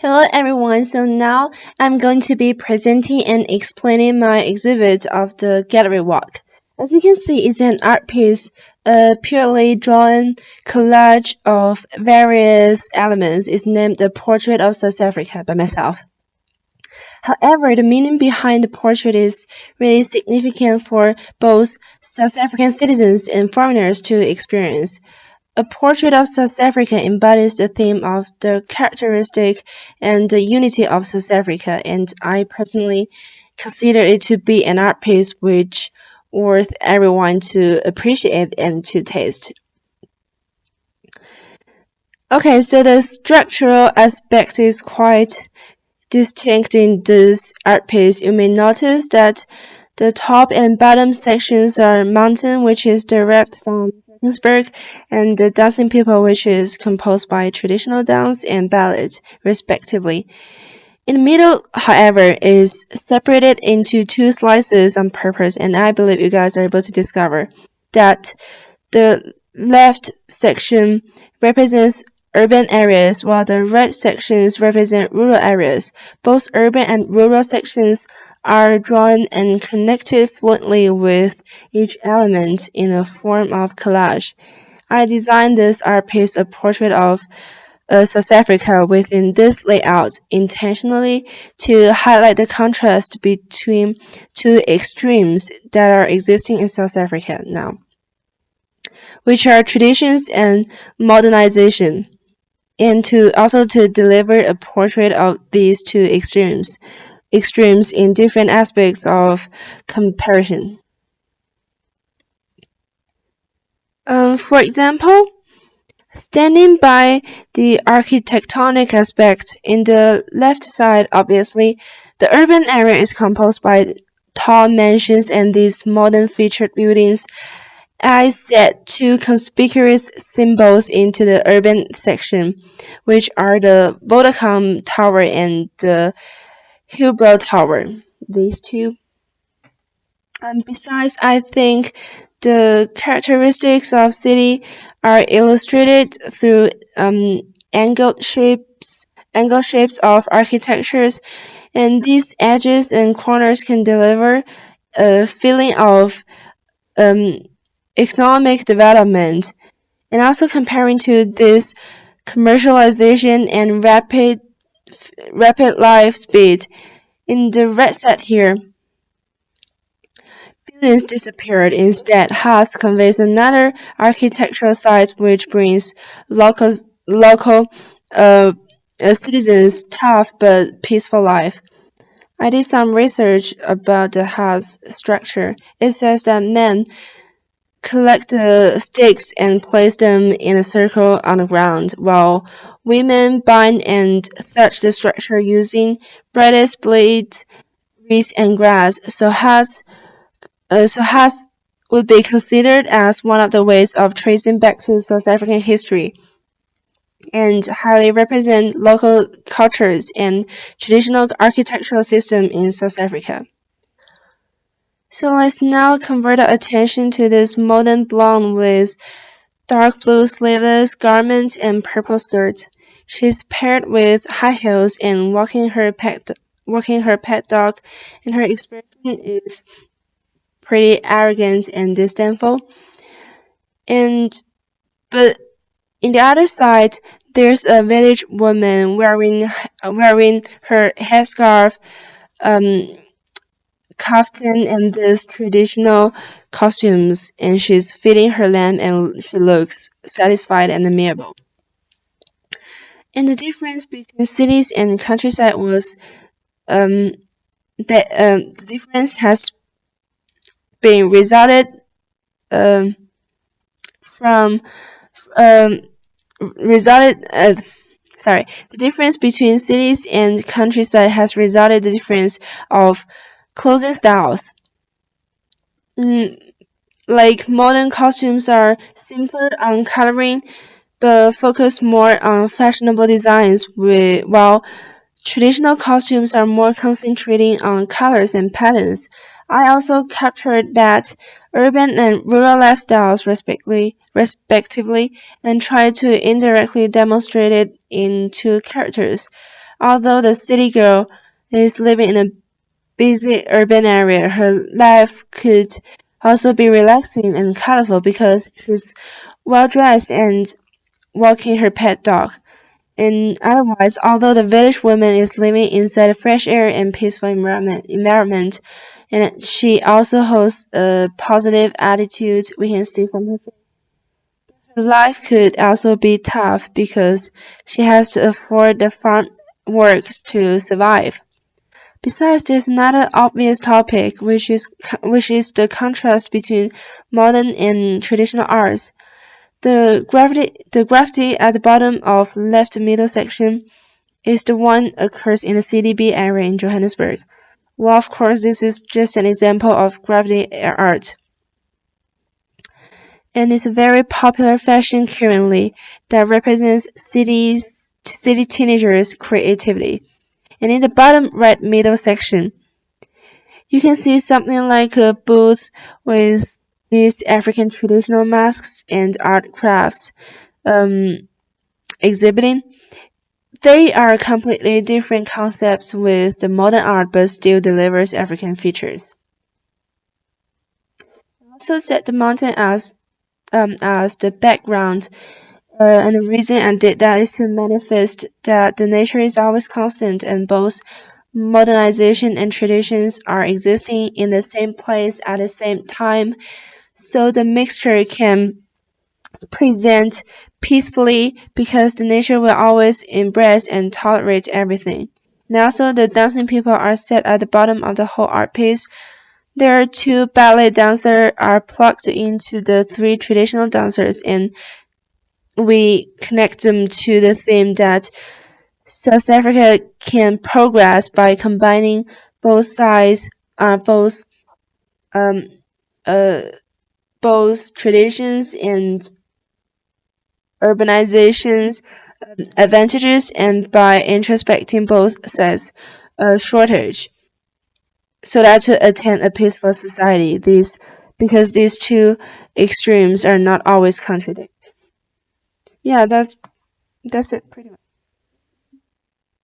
Hello everyone, so now I'm going to be presenting and explaining my exhibit of the gallery walk. As you can see, it's an art piece, a purely drawn collage of various elements. It's named The Portrait of South Africa by myself. However, the meaning behind the portrait is really significant for both South African citizens and foreigners to experience. A portrait of South Africa embodies the theme of the characteristic and the unity of South Africa, and I personally consider it to be an art piece which worth everyone to appreciate and to taste. Okay, so the structural aspect is quite distinct in this art piece. You may notice that the top and bottom sections are mountain, which is derived from Johannesburg, and the Dancing People, which is composed by traditional dance and ballad, respectively. In the middle, however, is separated into two slices on purpose, and I believe you guys are able to discover that the left section represents urban areas, while the right sections represent rural areas. Both urban and rural sections are drawn and connected fluently with each element in a form of collage. I designed this art piece, a portrait of South Africa, within this layout intentionally to highlight the contrast between two extremes that are existing in South Africa now, which are traditions and modernization, and to also to deliver a portrait of these two extremes in different aspects of comparison. For example, standing by the architectonic aspect, in the left side, obviously, the urban area is composed by tall mansions and these modern featured buildings. I set two conspicuous symbols into the urban section, which are the Vodacom Tower and the Hillbrow Tower. These two. Besides, I think the characteristics of city are illustrated through angled shapes of architectures, and these edges and corners can deliver a feeling of economic development, and also comparing to this commercialization and rapid life speed. In the red set here, buildings disappeared. Instead, Haas conveys another architectural site which brings local citizens tough but peaceful life. I did some research about the Haas structure. It says that men collect the sticks and place them in a circle on the ground, while women bind and thatch the structure using braided blades, reeds, and grass. So Haas would be considered as one of the ways of tracing back to South African history, and highly represent local cultures and traditional architectural system in South Africa. So let's now convert our attention to this modern blonde with dark blue sleeveless garment and purple skirt. She's paired with high heels and walking her pet dog, and her expression is pretty arrogant and disdainful. But in the other side, there's a village woman wearing her headscarf, kaftan, and these traditional costumes, and she's feeding her lamb, and she looks satisfied and amiable. And the difference between cities and countryside was the difference has been resulted from the difference between cities and countryside has resulted the difference of clothing styles. Like modern costumes are simpler on coloring, but focus more on fashionable designs, while traditional costumes are more concentrating on colors and patterns. I also captured that urban and rural lifestyles respectively, and tried to indirectly demonstrate it in two characters. Although the city girl is living in a busy urban area, her life could also be relaxing and colorful because she's well dressed and walking her pet dog. And otherwise, although the village woman is living inside a fresh air and peaceful environment, and she also holds a positive attitude, we can see from her face. Her life could also be tough because she has to afford the farm work to survive. Besides, there's another obvious topic, which is the contrast between modern and traditional arts. The graffiti at the bottom of left middle section is the one occurs in the CDB area in Johannesburg. Well, of course, this is just an example of graffiti art, and it's a very popular fashion currently that represents city teenagers' creativity. And in the bottom right middle section, you can see something like a booth with these African traditional masks and art crafts exhibiting. They are completely different concepts with the modern art but still delivers African features. I also set the mountain as the background, and the reason I did that is to manifest that the nature is always constant and both modernization and traditions are existing in the same place at the same time, so the mixture can present peacefully because the nature will always embrace and tolerate everything. And also, the dancing people are set at the bottom of the whole art piece. There are two ballet dancers are plugged into the three traditional dancers, and we connect them to the theme that South Africa can progress by combining both sides, um, uh, both traditions and urbanization's advantages, and by introspecting both sides' shortage, so that to attain a peaceful society, because these two extremes are not always contradict. Yeah, that's it pretty much.